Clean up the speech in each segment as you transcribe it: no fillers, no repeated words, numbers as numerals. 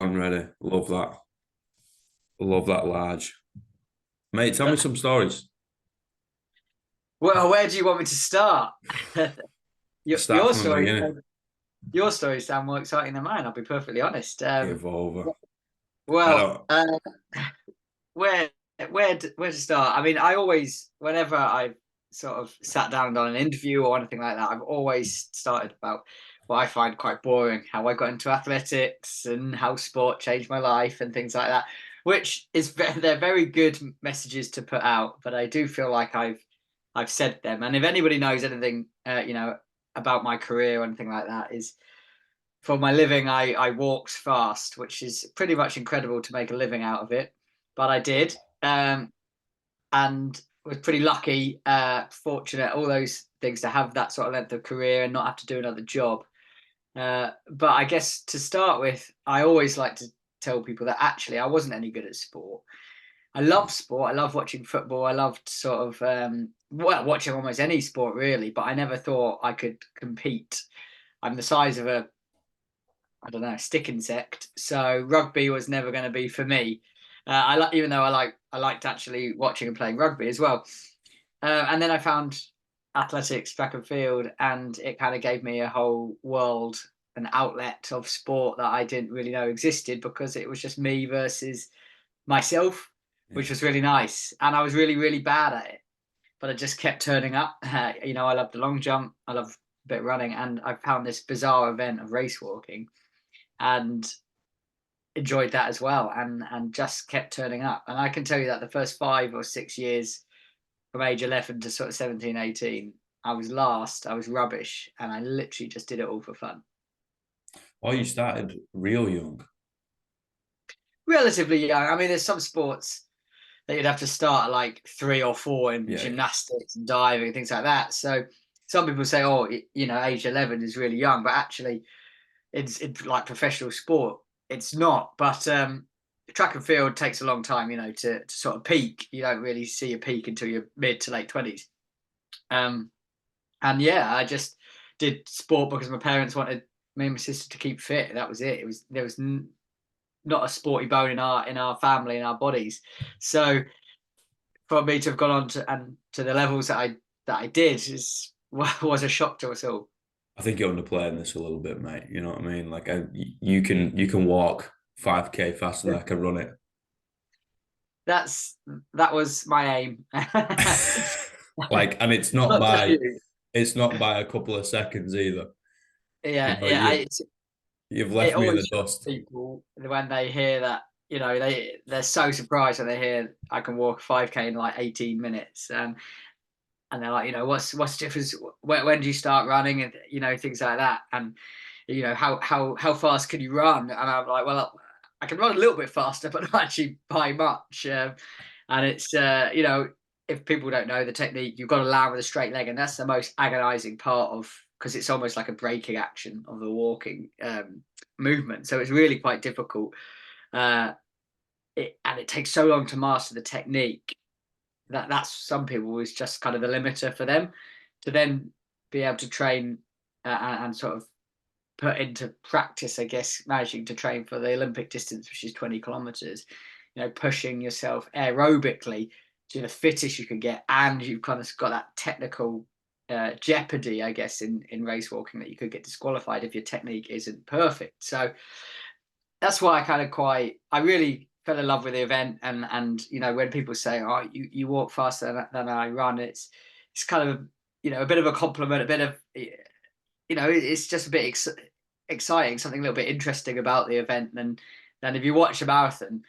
I'm ready. Love that. Love that large. Mate, tell me some stories. Well, where do you want me to start? Your, Start your from the story, beginning. your stories sound more exciting than mine. I'll be perfectly honest. Give over. I Well, don't. where where to start? I mean, I always, whenever I've sort of sat down and done an interview or anything like that, I've always started about what I find quite boring, how I got into athletics and how sport changed my life and things like that. Which is they're very good messages to put out, but I do feel like I've said them. And if anybody knows anything, about my career or anything like that, is for my living, I walked fast, which is pretty much incredible to make a living out of it. But I did, and was pretty lucky, fortunate, all those things to have that sort of length of career and not have to do another job. But I guess to start with, I always like to tell people that actually I wasn't any good at sport. I love sport. I love watching football. I loved sort of watching almost any sport really, but I never thought I could compete. I'm the size of a I don't know stick insect, so rugby was never going to be for me. I like even though I liked actually watching and playing rugby as well. And then I found athletics, track and field, and it kind of gave me a whole world, an outlet of sport that I didn't really know existed because it was just me versus myself, Yeah. which was really nice. And I was really, really bad at it, but I just kept turning up. I love the long jump, I love a bit of running, and I found this bizarre event of race walking and enjoyed that as well, and just kept turning up. And I can tell you that the first 5 or 6 years from age 11 to sort of 17, 18, I was last, I was rubbish, and I literally just did it all for fun. Oh, you started real young. Relatively young. I mean, there's some sports that you'd have to start at like 3 or 4 in Yeah, yeah. gymnastics and diving and things like that. So some people say, oh, age 11 is really young, but actually, it's like professional sport. It's not. But track and field takes a long time, to sort of peak. You don't really see a peak until your mid to late 20s. Um, and yeah, I just did sport because my parents wanted me and my sister to keep fit. That was it. There was not a sporty bone in our family, in our bodies. So for me to have gone on to the levels that I did was a shock to us all. I think you're underplaying this a little bit, mate. You know what I mean? Like, you can walk 5K faster than I can run it. That's that was my aim. Like, and Not just you. it's not by a couple of seconds either. You Yeah, know, yeah. you've It left me in always the shocks dust. people when they hear that. They're so surprised when they hear I can walk 5K in like 18 minutes. And they're like, what's the difference? When do you start running, and things like that, and how fast can you run? And I'm like, well, I can run a little bit faster, but not actually by much. And it's if people don't know the technique, you've got to land with a straight leg, and that's the most agonizing part of because it's almost like a braking action of the walking movement. So it's really quite difficult. Uh, and it takes so long to master the technique that's some people is just kind of the limiter for them to then be able to train and sort of put into practice, I guess, managing to train for the Olympic distance, which is 20 kilometers, pushing yourself aerobically to the fittest you can get. And you've kind of got that technical jeopardy, I guess, in race walking that you could get disqualified if your technique isn't perfect. So that's why I really fell in love with the event. And when people say, oh, you walk faster than I run, it's kind of a bit of a compliment, a bit of it's just a bit exciting, something a little bit interesting about the event. And then if you watch a marathon,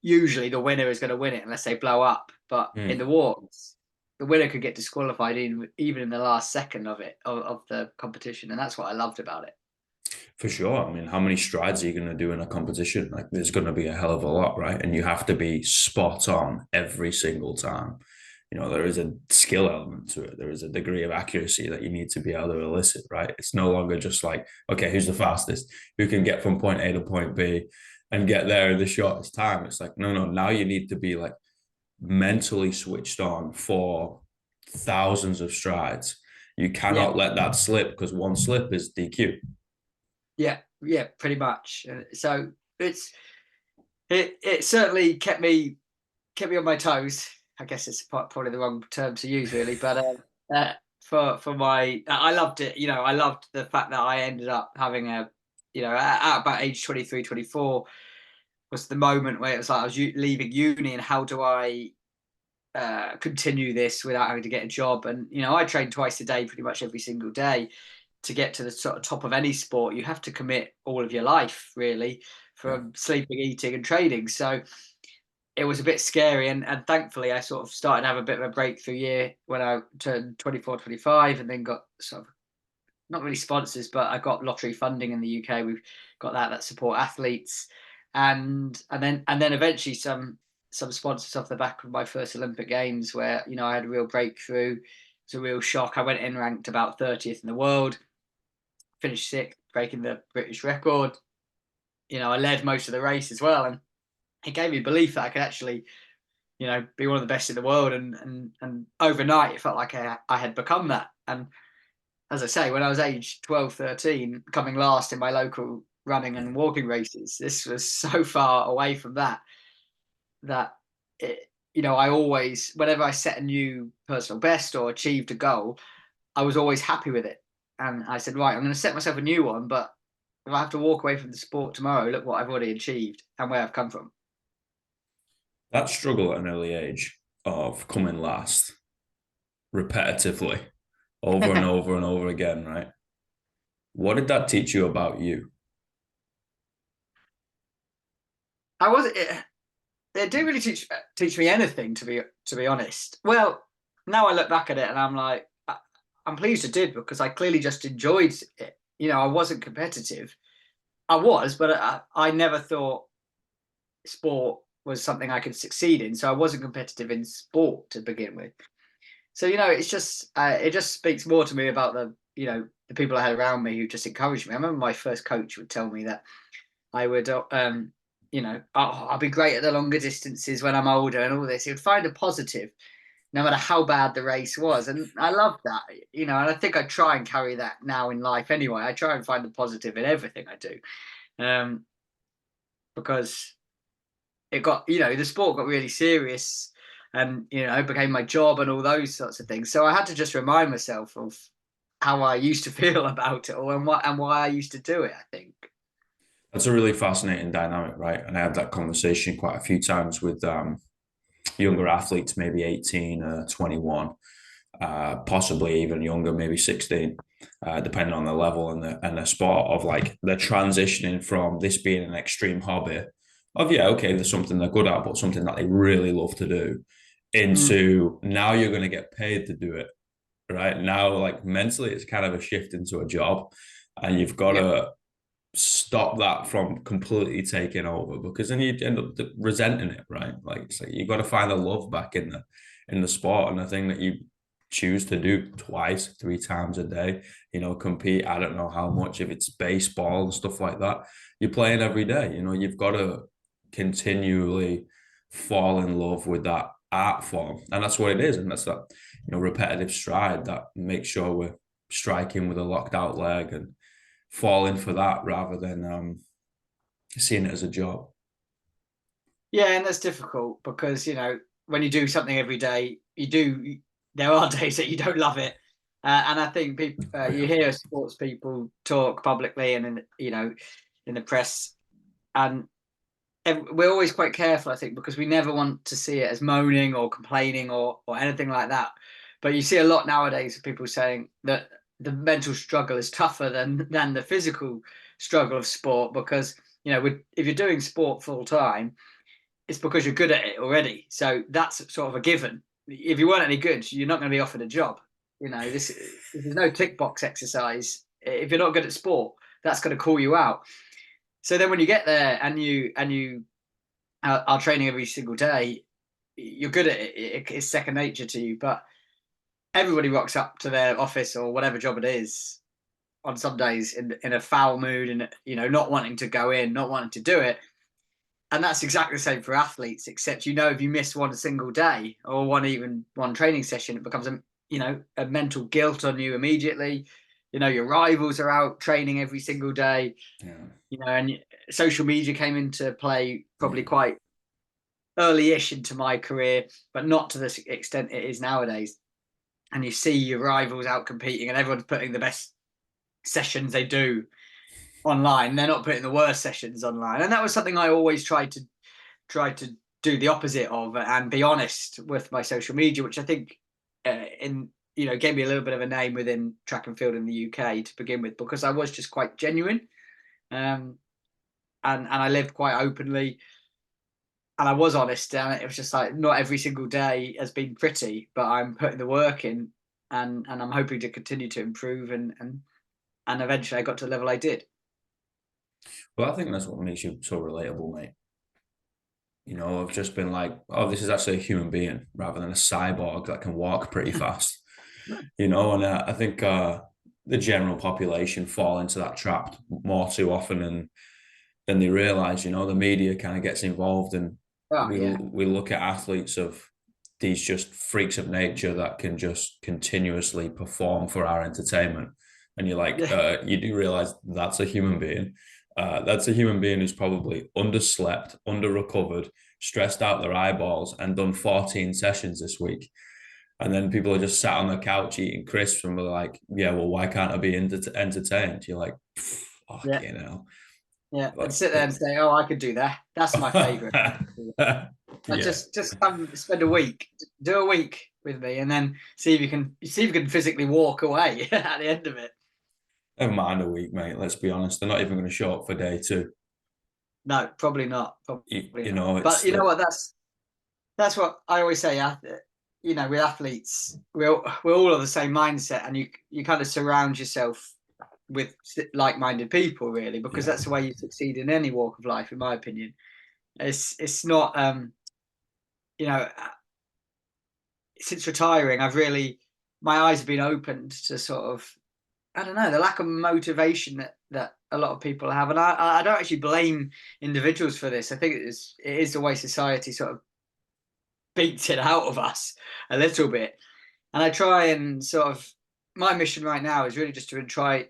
usually the winner is going to win it unless they blow up, but in Hmm. the walks the winner could get disqualified even in the last second of the competition, and that's what I loved about it. For sure. I mean, how many strides are you going to do in a competition? Like, there's going to be a hell of a lot, right? And you have to be spot on every single time. You know, there is a skill element to it. There is a degree of accuracy that you need to be able to elicit, right? It's no longer just like, okay, who's the fastest? Who can get from point A to point B and get there in the shortest time? It's like, no, no, now you need to be like mentally switched on for thousands of strides. You Yeah. cannot let that slip because one slip is DQ. Yeah, yeah, pretty much. So it's it certainly kept me on my toes. I guess it's probably the wrong term to use, really. But for my, I loved it. You know, I loved the fact that I ended up having a, you know, at about age 23, 24 was the moment where it was like I was leaving uni, and how do I continue this without having to get a job? And you know, I trained twice a day, pretty much every single day. To get to the sort of top of any sport, you have to commit all of your life, really, Yeah. from sleeping, eating, and training. So it was a bit scary, and thankfully I sort of started to have a bit of a breakthrough year when I turned 24, 25, and then got sort of not really sponsors, but I got lottery funding in the UK. We've got that support athletes, and then eventually some sponsors off the back of my first Olympic Games, where you know I had a real breakthrough. It's a real shock. I went in ranked about 30th in the world, finished sixth, breaking the British record. You know, I led most of the race as well, and it gave me belief that I could actually, you know, be one of the best in the world. And overnight, it felt like I had become that. And as I say, when I was age 12, 13, coming last in my local running Yeah. and walking races, this was so far away from that it, you know, I always, whenever I set a new personal best or achieved a goal, I was always happy with it. And I said, right, I'm going to set myself a new one, but if I have to walk away from the sport tomorrow, look what I've already achieved and where I've come from. That struggle at an early age of coming last repetitively over and over and over again, right? What did that teach you about you? I was it didn't really teach me anything, to be honest. Well, now I look back at it and I'm like, I'm pleased it did, because I clearly just enjoyed it. You know, I wasn't competitive. I was, but I never thought sport was something I could succeed in. So I wasn't competitive in sport to begin with. So you know, it just speaks more to me about the, you know, the people I had around me who just encouraged me. I remember my first coach would tell me that I would, you know, I'll be great at the longer distances when I'm older and all this. He would find a positive, no matter how bad the race was, and I love that, you know. And I think I try and carry that now in life anyway. I try and find the positive in everything I do, um, because it got, you know, the sport got really serious, and you know, it became my job and all those sorts of things. So I had to just remind myself of how I used to feel about it all, and why I used to do it, I think. That's a really fascinating dynamic, right? And I had that conversation quite a few times with younger athletes, maybe 18, 21, possibly even younger, maybe 16, depending on the level and the sport of like they're transitioning from this being an extreme hobby of, yeah, okay, there's something they're good at, but something that they really love to do, Mm, into now you're going to get paid to do it, right? Now, like mentally, it's kind of a shift into a job, and you've got yep. to stop that from completely taking over, because then you end up resenting it, right? Like it's like you got to find the love back in the sport and the thing that you choose to do twice, three times a day. You know, compete. I don't know how much, if it's baseball and stuff like that. You're playing every day. You know, you've got to continually fall in love with that art form, and that's what it is, and that's that, you know, repetitive stride that makes sure we're striking with a locked out leg and falling for that rather than seeing it as a job. Yeah, and that's difficult because, you know, when you do something every day, you do. There are days that you don't love it, and I think people, Oh, you yeah. hear sports people talk publicly and in, you know, in the press, and we're always quite careful, I think, because we never want to see it as moaning or complaining or anything like that. But you see a lot nowadays of people saying that the mental struggle is tougher than the physical struggle of sport, because you know, if you're doing sport full time, it's because you're good at it already. So that's sort of a given. If you weren't any good, you're not going to be offered a job. You know, this is no tick box exercise. If you're not good at sport, that's going to call you out. So then when you get there and you are training every single day, you're good at it. It's second nature to you. But everybody rocks up to their office or whatever job it is on some days in a foul mood, and you know, not wanting to go in, not wanting to do it. And that's exactly the same for athletes, except, you know, if you miss one single day or one training session, it becomes a, you know, a mental guilt on you immediately. You know, your rivals are out training every single day. Yeah. and social media came into play probably Yeah. quite early-ish into my career, but not to the extent it is nowadays. And you see your rivals out competing, and everyone's putting the best sessions they do online. They're not putting the worst sessions online, and that was something I always tried to do the opposite of, and be honest with my social media, which I think in gave me a little bit of a name within track and field in the UK to begin with, because I was just quite genuine, um, and I lived quite openly, and I was honest, and it was just like not every single day has been pretty, but I'm putting the work in, and I'm hoping to continue to improve, and eventually I got to the level I did. Well, I think that's what makes you so relatable, mate. I've just been like, oh, this is actually a human being rather than a cyborg that can walk pretty fast. And I think the general population fall into that trap more too often than they realize. The media kind of gets involved, and Oh we yeah, we look at athletes of these just freaks of nature that can just continuously perform for our entertainment. And you're like, yeah, you do realize that's a human being. That's a human being who's probably underslept, under recovered, stressed out their eyeballs, and done 14 sessions this week. And then people are just sat on the couch eating crisps, and we're like, yeah, well, why can't I be entertained? You're like, yeah, fucking hell. yeah, and Like, sit there and say, "Oh, I could do that. That's my favorite." But yeah, just come spend a week, do a week with me, and then see if you can physically walk away at the end of it. never mind a week, mate. Let's be honest. They're not even going to show up for day two. No, probably not. You, Probably you not. know, But it's you know what? That's what I always say. With athletes, we're all of the same mindset, and you kind of surround yourself with like-minded people, really, because yeah. that's the way you succeed in any walk of life, in my opinion. It's not you know since retiring, my eyes have been opened to sort of, I don't know, the lack of motivation that a lot of people have, and I don't actually blame individuals for this. I think it is the way society sort of beats it out of us a little bit, and I try and sort of, my mission right now is really just to try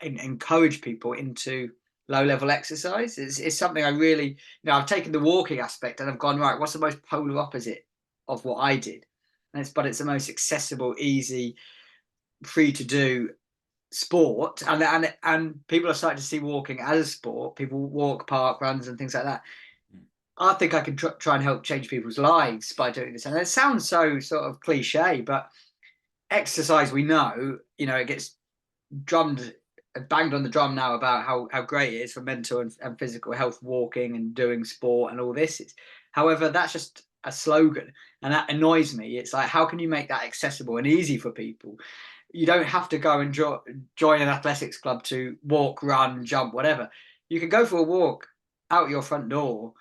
and encourage people into low level exercise. It's something I really, I've taken the walking aspect and I've gone, right, what's the most polar opposite of what I did? But it's the most accessible, easy, free to do sport, and people are starting to see walking as a sport. People walk park runs and things like that. I think I can try and help change people's lives by doing this. And it sounds so sort of cliche, but exercise, we know, it gets drummed banged on the drum now about how great it is for mental and physical health, walking and doing sport and all this is. However, that's just a slogan, and that annoys me. It's like, how can you make that accessible and easy for people? You don't have to go and join an athletics club to walk, run, jump, whatever. You can go for a walk out your front door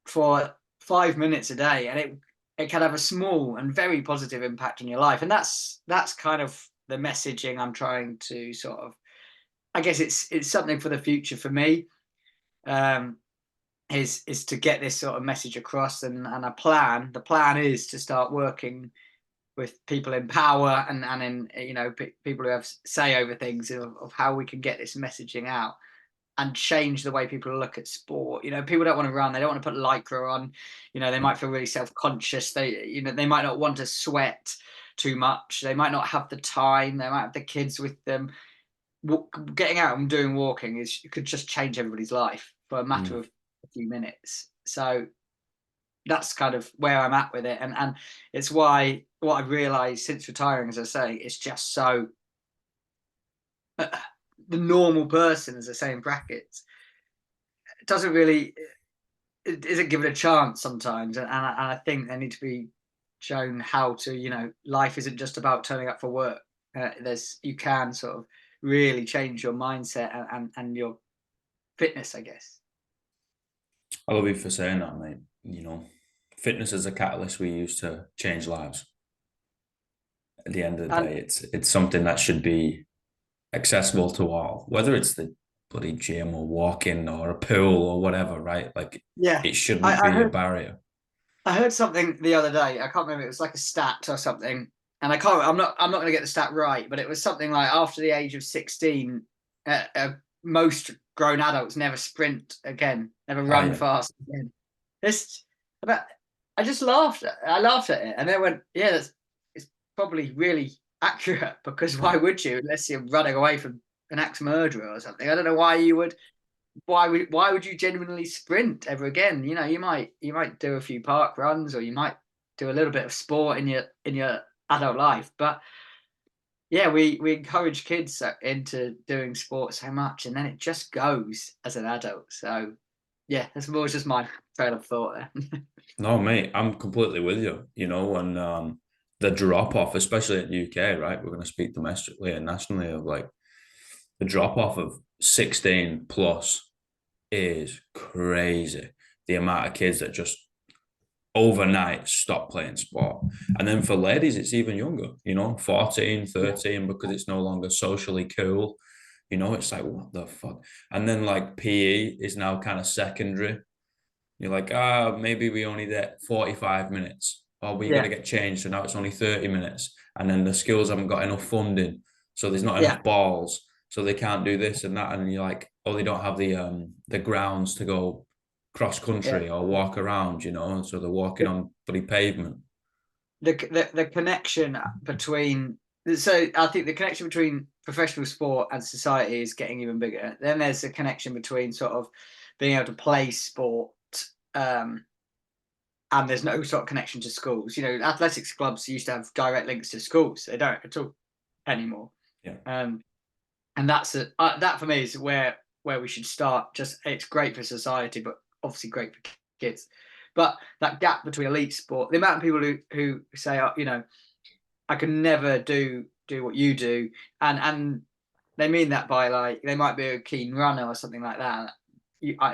for 5 minutes a day, and it can have a small and very positive impact on your life. And that's kind of the messaging I'm trying to sort of, I guess it's something for the future for me, um, is to get this sort of message across, and the plan is to start working with people in power, and in people who have say over things, of how we can get this messaging out and change the way people look at sport. People don't want to run, they don't want to put lycra on, they might feel really self-conscious, they might not want to sweat too much, they might not have the time, they might have the kids with them. Getting out and doing walking could just change everybody's life for a matter Mm. of a few minutes. So that's kind of where I'm at with it, and it's why what I've realized since retiring, as I say, it's just so the normal person, as I say in brackets, doesn't really, it isn't given a chance sometimes, and I think they need to be shown how to, life isn't just about turning up for work. You can sort of really change your mindset and your fitness, I guess. I love you for saying that, mate. Fitness is a catalyst we use to change lives. At the end of the And day, it's something that should be accessible to all, whether it's the bloody gym or walking or a pool or whatever, right? Like, yeah, it shouldn't I be a heard barrier. I heard something the other day. I can't remember. It was like a stat or something, and I'm not going to get the stat right, but it was something like after the age of 16, most grown adults never sprint again, never Oh run yeah. fast again. This, but I just laughed. I laughed at it, and then went, yeah, it's probably really accurate, because why would you, unless you're running away from an axe murderer or something? I don't know why you would. Why would you genuinely sprint ever again? You know, you might do a few park runs, or you might do a little bit of sport in your adult life, but yeah, we encourage kids into doing sport so much, and then it just goes as an adult. So yeah, that's more just my trail of thought there. No, mate, I'm completely with you. You know, and the drop off, especially in the UK, right? We're going to speak domestically and nationally of like the drop off of 16 plus is crazy. The amount of kids that just overnight stop playing sport. And then for ladies, it's even younger, 14, Yeah, 13, because it's no longer socially cool. It's like, what the fuck? And then like PE is now kind of secondary. You're like, maybe we only get 45 minutes. Oh, but you got to yeah, get changed. So now it's only 30 minutes. And then the schools haven't got enough funding. So there's not yeah, enough balls. So they can't do this and that. And you're like, oh, they don't have the grounds to go cross yeah. country or walk around, So they're walking The, on bloody pavement. the connection between, so I think the connection between professional sport and society is getting even bigger. Then there's a connection between sort of being able to play sport, um, and there's no sort of connection to schools. You know, athletics clubs used to have direct links to schools. They don't at all anymore. Yeah. Um, and that for me is where we should start. Just, it's great for society, but obviously great for kids. But that gap between elite sport, the amount of people who say, oh, I can never do what you do, and they mean that by, like, they might be a keen runner or something like that.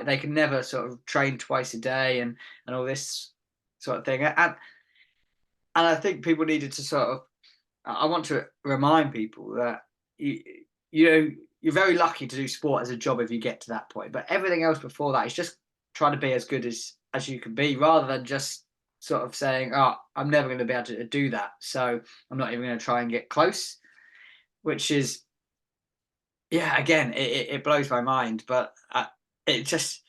They can never sort of train twice a day and all this sort of thing. And I think people needed to sort of, I want to remind people that you know you're very lucky to do sport as a job if you get to that point, but everything else before that is just trying to be as good as you can be, rather than just sort of saying, oh, I'm never going to be able to do that, so I'm not even going to try and get close. Which is, yeah, again, it blows my mind, but it just,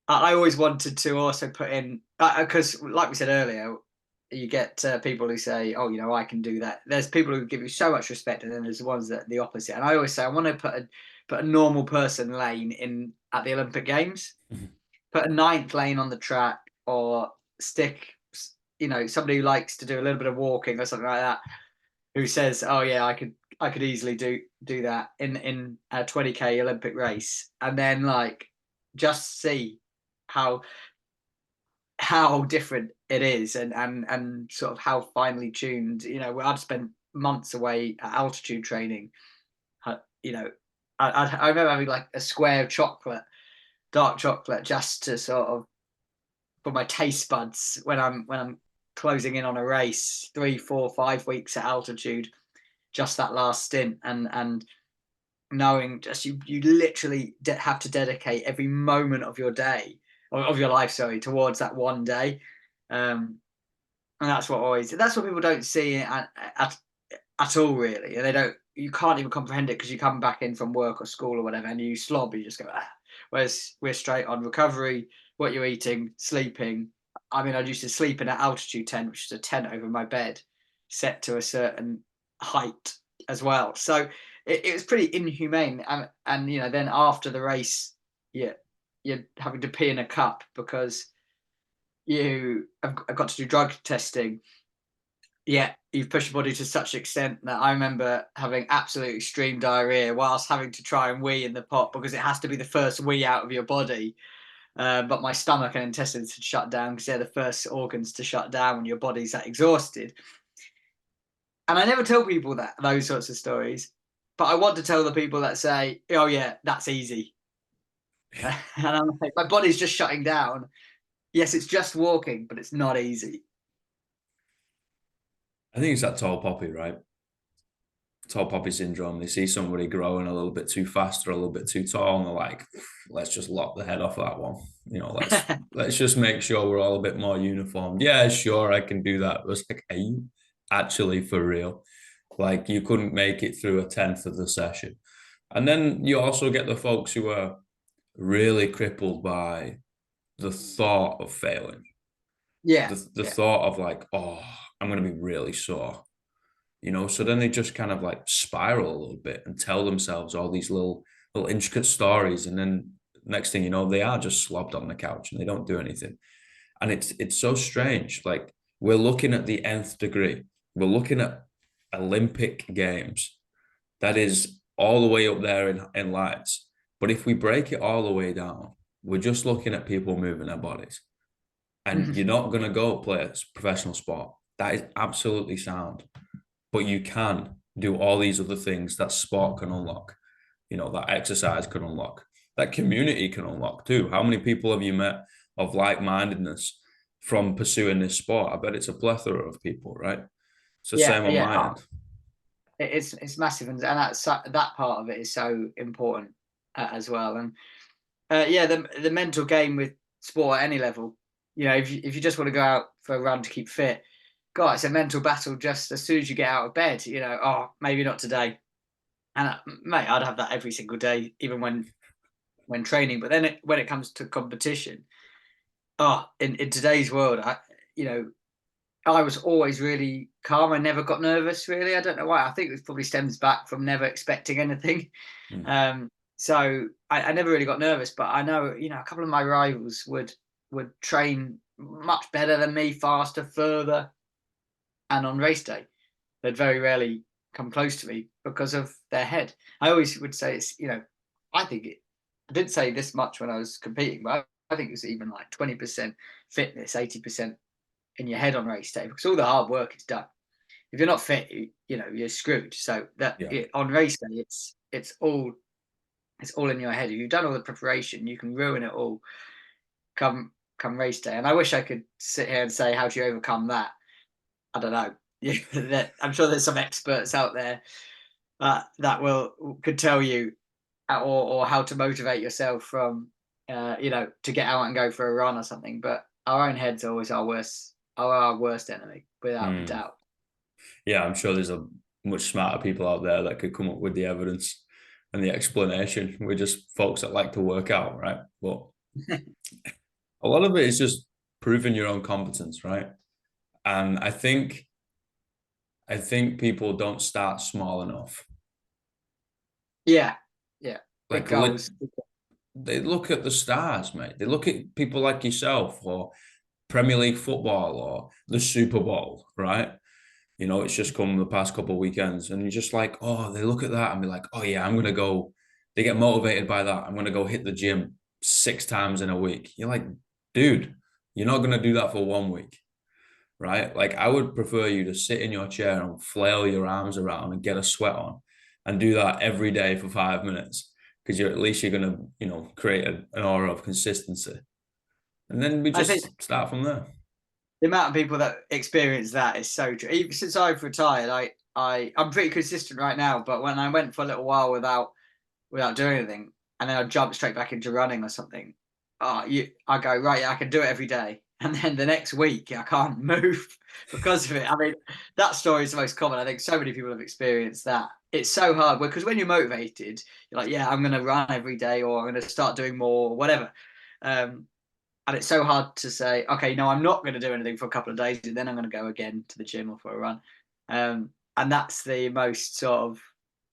I always wanted to also put in, because like we said earlier, you get people who say, "Oh, I can do that." There's people who give you so much respect, and then there's the ones that the opposite. And I always say, I want to put a normal person lane in at the Olympic Games, put a ninth lane on the track, or stick, somebody who likes to do a little bit of walking or something like that, who says, "Oh yeah, I could easily do that in a 20K Olympic race," and then like just see how different it is, and sort of how finely tuned. I'd spent months away at altitude training. You know, I remember having like a square of chocolate, dark chocolate, just to sort of, for my taste buds when I'm closing in on a race, 3, 4, 5 weeks at altitude, just that last stint, and knowing just you literally have to dedicate every moment of your day, or of your life, sorry, towards that one day. And that's what people don't see at all, really. And they don't, you can't even comprehend it, because you come back in from work or school or whatever, and you slob, you just go, ah. Whereas we're straight on recovery, what you're eating, sleeping. I mean, I used to sleep in an altitude tent, which is a tent over my bed, set to a certain height as well. So it was pretty inhumane. And then after the race, yeah, you're having to pee in a cup because you have got to do drug testing. Yeah, you've pushed your body to such an extent that I remember having absolute extreme diarrhea whilst having to try and wee in the pot, because it has to be the first wee out of your body. But my stomach and intestines had shut down, because they're the first organs to shut down when your body's that exhausted. And I never tell people those sorts of stories, but I want to tell the people that say, "Oh yeah, that's easy," and I'm like, my body's just shutting down. Yes, it's just walking, but it's not easy. I think it's that tall poppy, right? Tall poppy syndrome. They see somebody growing a little bit too fast or a little bit too tall, and they're like, let's just lop the head off that one. Let's just make sure we're all a bit more uniform. Yeah, sure, I can do that. It was like, are you actually for real? Like, you couldn't make it through a tenth of the session. And then you also get the folks who are really crippled by the thought of failing, Yeah, the yeah. thought of like, oh, I'm going to be really sore, you know. So then they just kind of like spiral a little bit and tell themselves all these little intricate stories, and then next thing you know, they are just slobbed on the couch and they don't do anything. And it's so strange. Like we're looking at the nth degree. We're looking at Olympic games. That is all the way up there in lights. But if we break it all the way down, we're just looking at people moving their bodies. And you're not going to go play a professional sport. That is absolutely sound. But you can do all these other things that sport can unlock, you know, that exercise can unlock, that community can unlock too. How many people have you met of like-mindedness from pursuing this sport? I bet it's a plethora of people, right? It's the Yeah, same on yeah. my end. It's massive, and that part of it is so important as well. And yeah, the mental game with sport at any level. You know, if you just want to go out for a run to keep fit, God, it's a mental battle just as soon as you get out of bed. You know, oh, maybe not today. And mate, I'd have that every single day, even when training. But then when it comes to competition, oh, in today's world, you know, I was always really calm. I never got nervous, really. I don't know why. I think it probably stems back from never expecting anything. Mm. Um, so I never really got nervous. But I know, you know, a couple of my rivals would train much better than me, faster, further, and on race day, they'd very rarely come close to me because of their head. I always would say it's, you know, I think it. I didn't say this much when I was competing, but I think it was even like 20% fitness, 80% in your head on race day because all the hard work is done. If you're not fit, you know you're screwed. So Yeah. on race day, it's all in your head. If you've done all the preparation, you can ruin it all come come race day. And I wish I could sit here and say how do you overcome that. I don't know. I'm sure there's some experts out there that will could tell you or how to motivate yourself from you know to get out and go for a run or something. But our own heads are always our worst enemy without a Mm. doubt. Yeah, I'm sure there's a much smarter people out there that could come up with the evidence and the explanation. We're just folks that like to work out, right? But a lot of it is just proving your own competence, right? And I think people don't start small enough. Yeah, yeah. Big Like goals. they look at the stars, mate. They look at people like yourself or Premier League football or the Super Bowl, right? You know, it's just come the past couple of weekends, and you're just like, oh, they look at that and be like, oh yeah, I'm gonna go. They get motivated by that. I'm gonna go hit the gym 6 times in a week. You're like, dude, you're not gonna do that for 1 week, right? Like, I would prefer you to sit in your chair and flail your arms around and get a sweat on, and do that every day for 5 minutes, because you're at least you're gonna, create an aura of consistency, and then we I think just start from there. the amount of people that experience that is so true. Even since I've retired, I'm pretty consistent right now. But when I went for a little while without doing anything, and then I jumped straight back into running or something, I go right. Yeah, I can do it every day, and then the next week I can't move because of it. I mean, that story is the most common. I think so many people have experienced that. It's so hard because when you're motivated, you're like, yeah, I'm going to run every day, or I'm going to start doing more, or whatever. Um, and it's so hard to say, okay, no, I'm not going to do anything for a couple of days, and then I'm going to go again to the gym or for a run. And that's the most sort of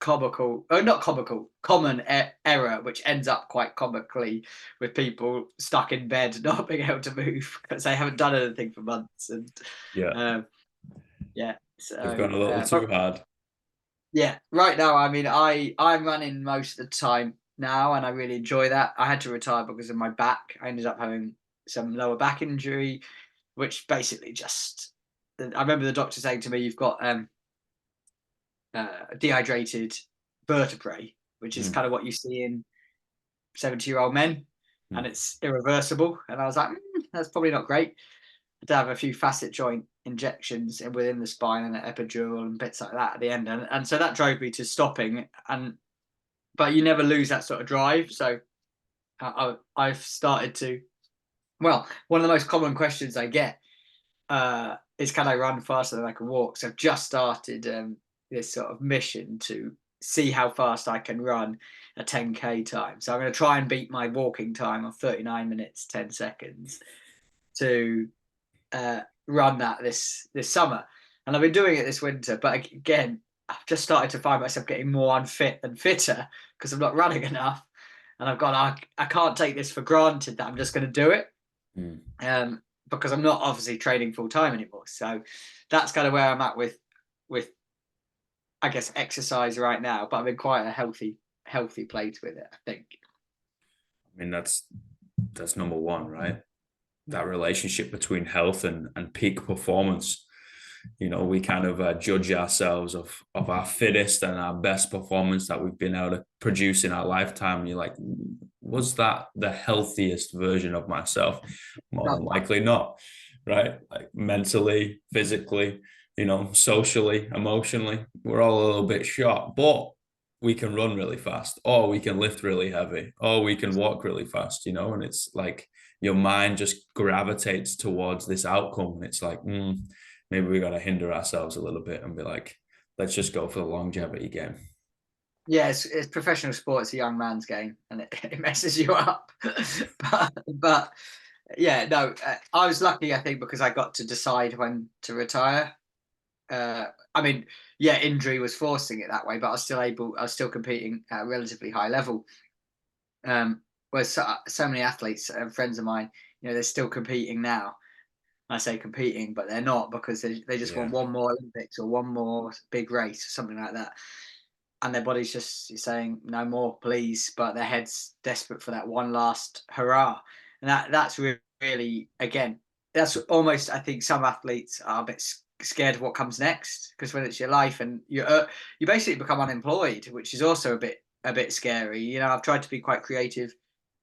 comical, or not comical, common error, which ends up quite comically with people stuck in bed, not being able to move because they haven't done anything for months. And Yeah, um, yeah, they've so gone a little but too hard. yeah, right now, I mean, I'm running most of the time now, and I really enjoy that. I had to retire because of my back. I ended up having some lower back injury, which basically just. I remember the doctor saying to me, "You've got dehydrated vertebrae, which is Mm, kind of what you see in 70-year-old men, and mm. it's irreversible." And I was like, "That's probably not great." To have a few facet joint injections within the spine and an epidural and bits like that at the end, and so that drove me to stopping. And but you never lose that sort of drive. So I've started to. Well, one of the most common questions I get is, "Can I run faster than I can walk?" So I've just started this sort of mission to see how fast I can run a 10K time. So I'm going to try and beat my walking time of 39 minutes 10 seconds to run that this summer. And I've been doing it this winter, but again, I've just started to find myself getting more unfit and fitter because I'm not running enough. And I've gone, I can't take this for granted that I'm just going to do it, Mm. because I'm not obviously training full time anymore. So that's kind of where I'm at with I guess exercise right now. But I'm in quite a healthy place with it, I think. I mean, that's number one, right? That relationship between health and peak performance. You know, we kind of judge ourselves of our fittest and our best performance that we've been able to produce in our lifetime. And you're like, was that the healthiest version of myself? More than likely not, right? Like mentally, physically, you know, socially, emotionally, we're all a little bit short, but we can run really fast, or we can lift really heavy, or we can walk really fast, you know, and it's like your mind just gravitates towards this outcome. And it's like, maybe we got to hinder ourselves a little bit and be like, let's just go for the longevity game. Yeah, it's professional sport. It's a young man's game, and it messes you up. but yeah, no, I was lucky, I think, because I got to decide when to retire. I mean, yeah, injury was forcing it that way, but I was still competing at a relatively high level. Whereas so many athletes and friends of mine, they're still competing now. I say competing, but they're not, because they just Yeah. want one more Olympics or one more big race or something like that. And their body's just saying no more, please. But their head's desperate for that one last hurrah. And that's really, again, that's almost, I think some athletes are a bit scared of what comes next, because when it's your life and you basically become unemployed, which is also a bit scary. I've tried to be quite creative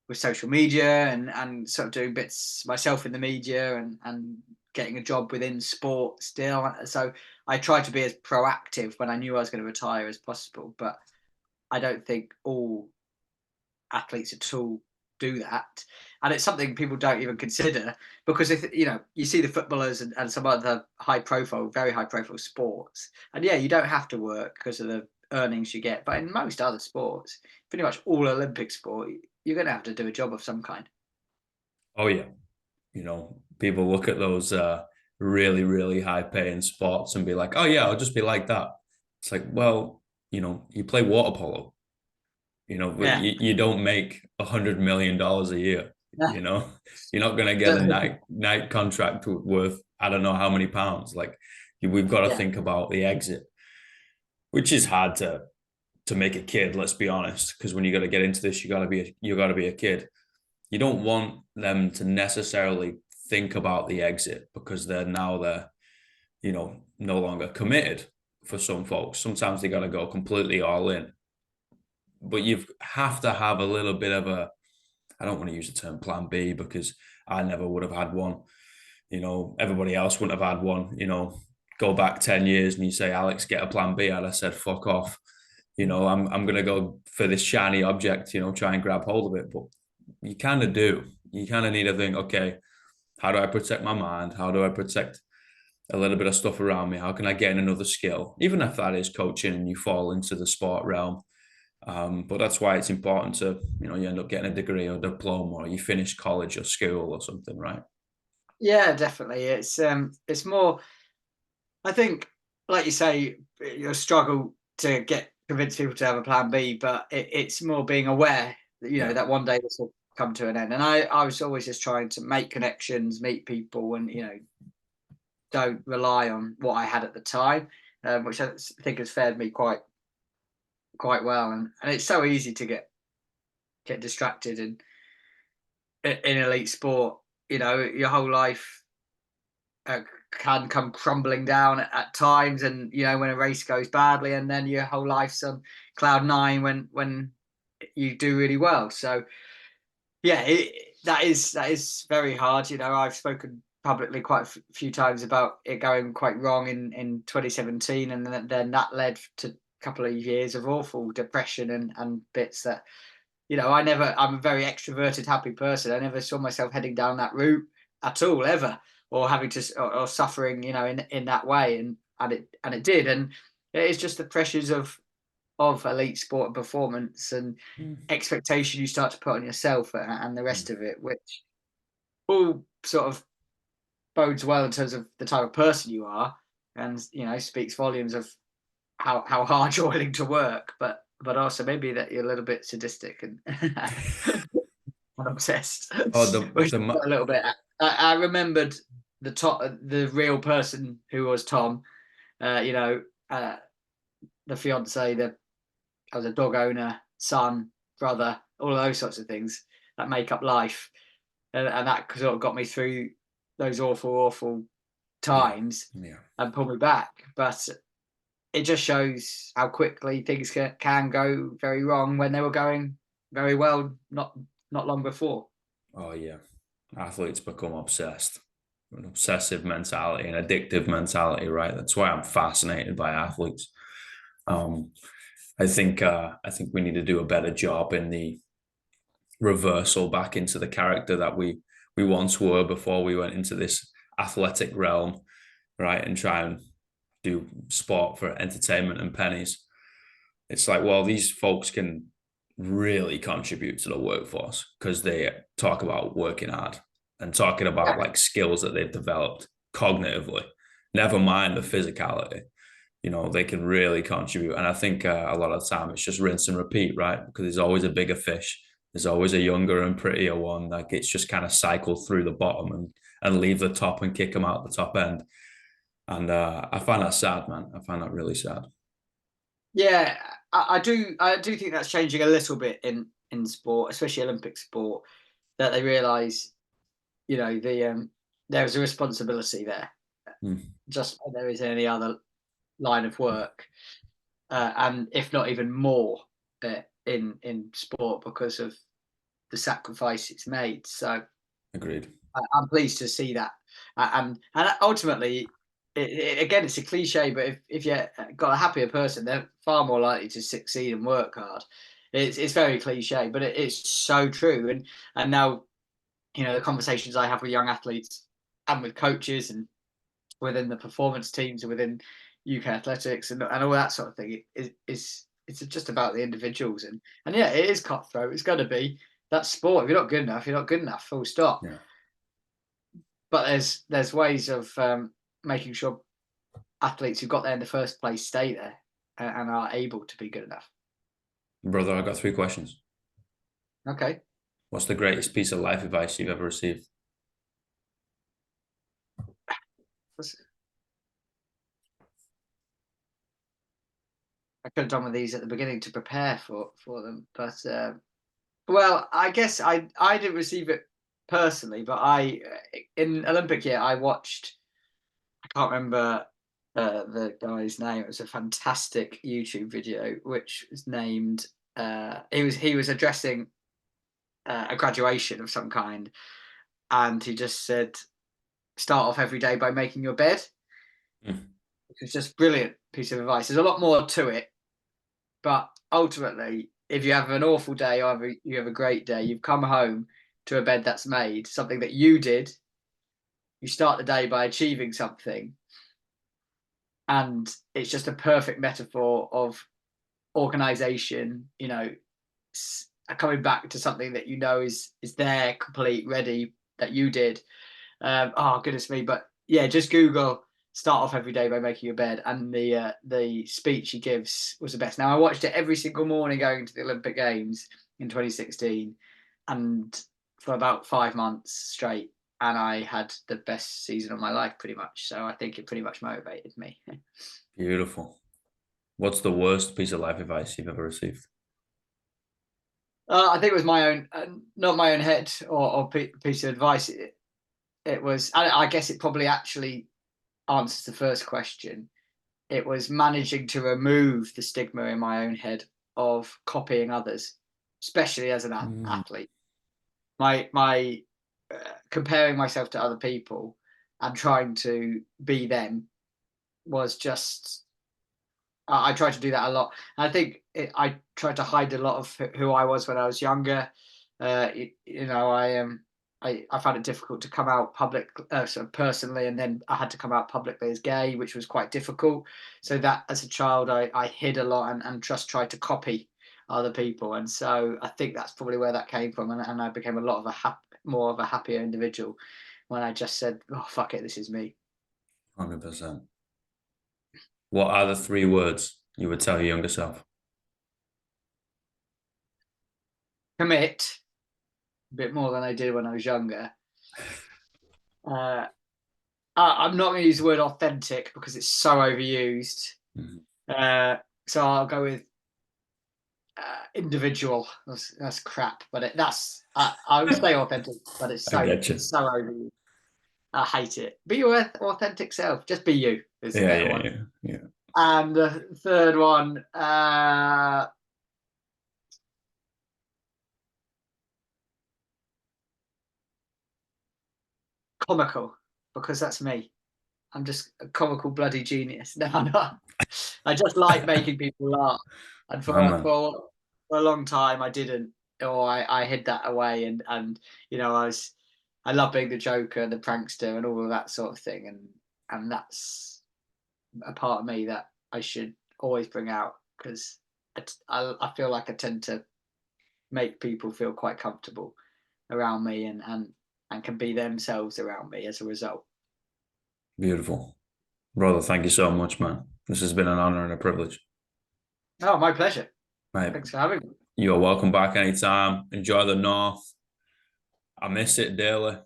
with social media and sort of doing bits myself in the media and getting a job within sport still. So I tried to be as proactive when I knew I was going to retire as possible. But I don't think all athletes at all do that. And it's something people don't even consider, because if you see the footballers and some other very high profile sports, and yeah, you don't have to work because of the earnings you get. But in most other sports, pretty much all Olympic sport, you're going to have to do a job of some kind. Oh yeah. You know, people look at those really, really high paying sports and be like, oh yeah, I'll just be like that. It's like, well, you know, you play water polo, you know, but Yeah. you don't make $100 million a year. You know, you're not gonna get a night contract worth I don't know how many pounds. Like we've got to Yeah. think about the exit, which is hard to make a kid, let's be honest, because when you got to get into this, you got to be a kid. You don't want them to necessarily think about the exit, because they're you know, no longer committed. For some folks, sometimes they got to go completely all in, but you have to have a little bit of a, I don't want to use the term plan B, because I never would have had one. You know, everybody else wouldn't have had one. You know, go back 10 years and you say, Alex, get a plan B. I'd have said, fuck off. You know, I'm gonna go for this shiny object, you know, try and grab hold of it. But you kind of do. You kind of need to think, okay, how do I protect my mind? How do I protect a little bit of stuff around me? How can I gain another skill? Even if that is coaching and you fall into the sport realm. But that's why it's important to, you know, you end up getting a degree or diploma, or you finish college or school or something, right? Yeah, definitely. It's more, I think, like you say, you'll struggle to convince people to have a plan B, but it's more being aware that Yeah. that one day this will come to an end. And I was always just trying to make connections, meet people, and don't rely on what I had at the time, which I think has fared me quite well. And it's so easy to get distracted in elite sport. Your whole life can come crumbling down at times, and when a race goes badly, and then your whole life's on cloud nine when you do really well. So yeah, that is very hard. I've spoken publicly quite a few times about it going quite wrong in 2017, and then that led to a couple of years of awful depression and bits that I'm a very extroverted, happy person. I never saw myself heading down that route at all, ever, or having to, or suffering, in that way. And it did. And it's just the pressures of of elite sport and performance and Mm. expectation you start to put on yourself and the rest Mm. of it, which all sort of bodes well in terms of the type of person you are, and speaks volumes of how hard you're willing to work, but also maybe that you're a little bit sadistic and and obsessed, Oh, which is a little bit. I remembered the real person who was Tom. Uh, you know, uh, the fiance, the I was a dog owner, son, brother, all of those sorts of things that make up life, and that sort of got me through those awful yeah, times yeah. and pulled me back. But it just shows how quickly things can go very wrong when they were going very well not long before. Oh, yeah. Athletes become obsessed, an obsessive mentality, an addictive mentality, right? That's why I'm fascinated by athletes. Um, I think we need to do a better job in the reversal back into the character that we once were before we went into this athletic realm, right? And try and do sport for entertainment and pennies. It's like, well, these folks can really contribute to the workforce because they talk about working hard and talking about Yeah, like skills that they've developed cognitively, never mind the physicality. They can really contribute. And I think a lot of the time it's just rinse and repeat, right? Because there's always a bigger fish. There's always a younger and prettier one. Like it's just kind of cycle through the bottom and leave the top and kick them out the top end. And I find that sad, man. I find that really sad. yeah, I do think that's changing a little bit in sport, especially Olympic sport, that they realise there is a responsibility there, Mm, just like there is any other line of work, and if not even more, in sport because of the sacrifice it's made. So agreed. I'm pleased to see that, and ultimately, again, it's a cliche, but if you got a happier person, they're far more likely to succeed and work hard. It's very cliche, but it's so true. And now the conversations I have with young athletes and with coaches and within the performance teams and within UK athletics and all that sort of thing is it's just about the individuals and yeah, it is cutthroat. It's going to be that's sport. If you're not good enough, you're not good enough. Full stop. Yeah. But there's ways of making sure athletes who got there in the first place stay there and are able to be good enough. Brother, I got three questions. Okay. What's the greatest piece of life advice you've ever received? I could have done with these at the beginning to prepare for them, but well, I guess I didn't receive it personally, but I in Olympic year I watched. I can't remember the guy's name. It was a fantastic YouTube video which was named. He was addressing a graduation of some kind, and he just said, "Start off every day by making your bed." Mm, Which was just brilliant piece of advice. There's a lot more to it, but ultimately, if you have an awful day or you have a great day, you've come home to a bed that's made, something that you did. You start the day by achieving something, and it's just a perfect metaphor of organization. Coming back to something that is there, complete, ready, that you did. Oh goodness me! But yeah, just Google "start off every day by making your bed," and the speech he gives was the best. Now I watched it every single morning going to the Olympic Games in 2016, and for about 5 months straight, and I had the best season of my life pretty much. So I think it pretty much motivated me. beautiful. What's the worst piece of life advice you've ever received? I think it was my own, not my own head or piece of advice. It was. I guess it probably actually answers the first question. It was managing to remove the stigma in my own head of copying others, especially as an Mm, athlete. My comparing myself to other people and trying to be them was just. I tried to do that a lot. I think I tried to hide a lot of who I was when I was younger. I am. I found it difficult to come out sort of personally, and then I had to come out publicly as gay, which was quite difficult. So that as a child, I hid a lot and just tried to copy other people, and so I think that's probably where that came from, and I became more of a happier individual when I just said, "Oh fuck it, this is me." 100%. What are the 3 words you would tell your younger self? Commit a bit more than I did when I was younger. Uh, I'm not going to use the word authentic because it's so overused. Mhm. So I'll go with individual. That's crap, but I would say authentic, but I get you. it's so overused. I hate it. Be your authentic self. Just be you is the Yeah, better yeah, one. yeah, yeah. And the third one, comical, because that's me. I'm just a comical bloody genius. No, I'm not. I just like making people laugh. And My man. for a long time I didn't, or I hid that away, and I love being the joker, the prankster, and all of that sort of thing, and that's a part of me that I should always bring out because I feel like I tend to make people feel quite comfortable around me and can be themselves around me as a result. Beautiful. Brother, thank you so much, man. This has been an honor and a privilege. Oh, my pleasure. Mate, Thanks for having me. you're welcome back anytime. Enjoy the North. I miss it daily.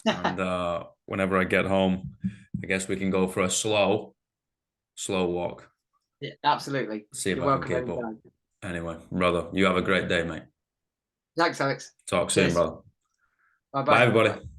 And whenever I get home, I guess we can go for a slow walk. Yeah, absolutely. See if You're I can welcome keep up. anytime. Anyway, brother, you have a great day, mate. Thanks, Alex. Talk soon, Cheers. brother. Bye Bye, bye. everybody.